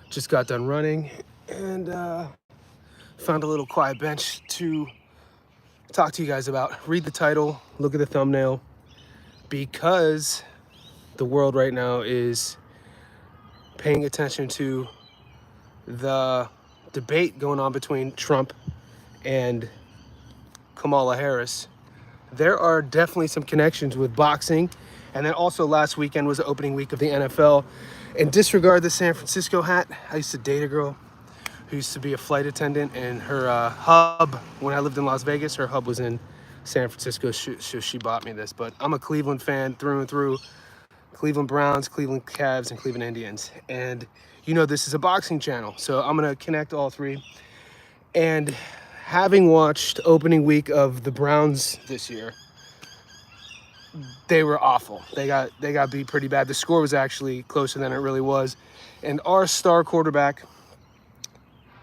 Just got done running and found a little quiet bench to talk to you guys about. Read the title, look at the thumbnail, because the world right now is paying attention to the debate going on between Trump and Kamala Harris. There are definitely some connections with boxing. And then also last weekend was the opening week of the NFL. And disregard the San Francisco hat. I used to date a girl who used to be a flight attendant, and her hub, when I lived in Las Vegas, her hub was in San Francisco. She bought me this, but I'm a Cleveland fan through and through. Cleveland Browns, Cleveland Cavs, and Cleveland Indians. And you know this is a boxing channel, so I'm gonna connect all three. And having watched opening week of the Browns this year, they were awful. They got beat pretty bad. The score was actually closer than it really was. And our star quarterback,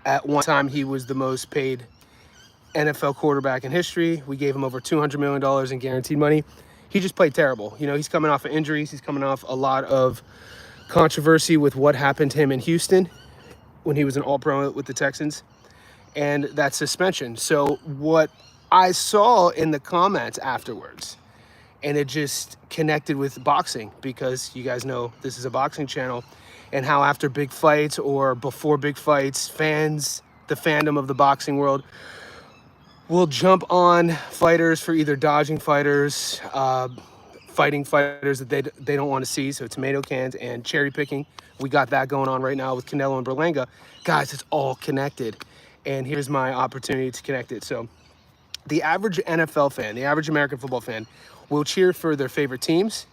at one time, he was the most paid NFL quarterback in history. We gave him over $200 million in guaranteed money. He just played terrible. You know, he's coming off of injuries. He's coming off a lot of controversy with what happened to him in Houston when he was an all-pro with the Texans, and that suspension. So what I saw in the comments afterwards, and it just connected with boxing, because you guys know this is a boxing channel, and how after big fights or before big fights, fans, the fandom of the boxing world, will jump on fighters for either dodging fighters, fighting fighters that they don't want to see. So tomato cans and cherry picking. We got that going on right now with Canelo and Berlanga. Guys, it's all connected. And here's my opportunity to connect it. So the average NFL fan, the average American football fan, will cheer for their favorite teams,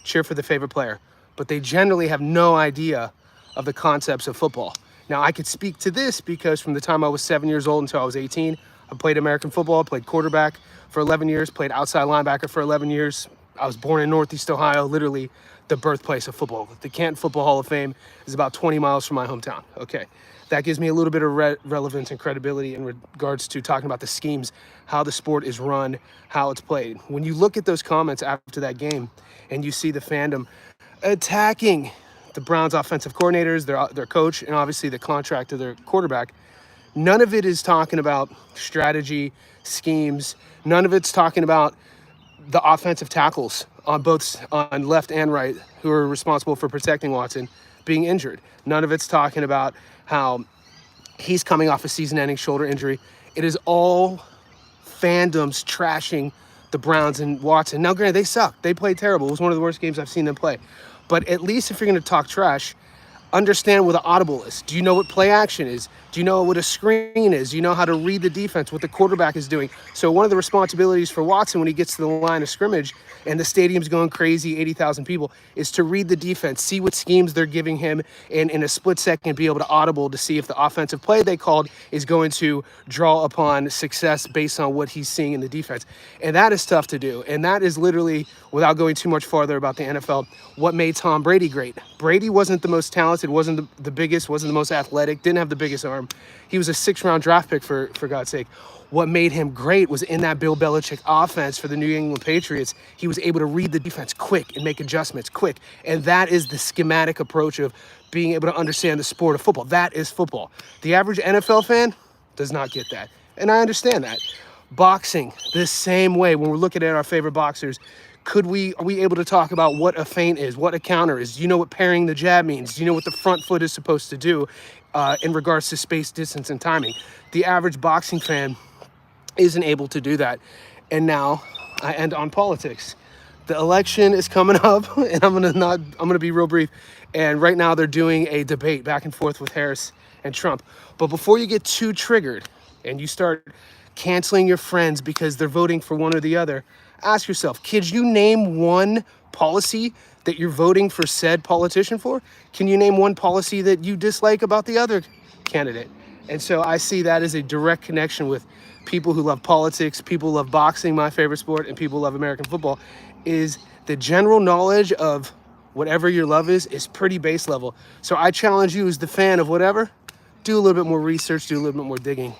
cheer for their favorite player, but they generally have no idea of the concepts of football. Now, I could speak to this because from the time I was 7 years old until I was 18, I played American football, played quarterback for 11 years, played outside linebacker for 11 years. I was born in Northeast Ohio, literally the birthplace of football. The Canton Football Hall of Fame is about 20 miles from my hometown. Okay, that gives me a little bit of relevance and credibility in regards to talking about the schemes, how the sport is run, how it's played. When you look at those comments after that game and you see the fandom attacking the Browns offensive coordinators, their coach, and obviously the contract of their quarterback, none of it is talking about strategy, schemes. None of it's talking about the offensive tackles on left and right who are responsible for protecting Watson being injured. None of it's talking about how he's coming off a season-ending shoulder injury. It is all fandoms trashing the Browns and Watson. Now, granted, they suck. They played terrible. It was one of the worst games I've seen them play. But at least if you're going to talk trash, understand what an audible is. Do you know what play action is? Do you know what a screen is? Do you know how to read the defense, what the quarterback is doing? So one of the responsibilities for Watson when he gets to the line of scrimmage and the stadium's going crazy, 80,000 people, is to read the defense, see what schemes they're giving him, and in a split second be able to audible to see if the offensive play they called is going to draw upon success based on what he's seeing in the defense. And that is tough to do. And that is literally, without going too much farther about the NFL, what made Tom Brady great. Brady wasn't the most talented, wasn't the biggest, wasn't the most athletic, didn't have the biggest arm. He was a 6th-round draft pick, for God's sake. What made him great was in that Bill Belichick offense for the New England Patriots, he was able to read the defense quick and make adjustments quick. And that is the schematic approach of being able to understand the sport of football. That is football. The average NFL fan does not get that. And I understand that. Boxing, the same way. When we're looking at our favorite boxers, are we able to talk about what a feint is, what a counter is? Do you know what parrying the jab means? Do you know what the front foot is supposed to do in regards to space, distance, and timing? The average boxing fan isn't able to do that. And now I end on politics. The election is coming up, and I'm gonna be real brief. And right now they're doing a debate back and forth with Harris and Trump. But before you get too triggered and you start canceling your friends because they're voting for one or the other, ask yourself, could you name one policy that you're voting for said politician for? Can you name one policy that you dislike about the other candidate? And so I see that as a direct connection with people who love politics, people who love boxing, my favorite sport, and people who love American football, is the general knowledge of whatever your love is pretty base level. So I challenge you as the fan of whatever, do a little bit more research, do a little bit more digging.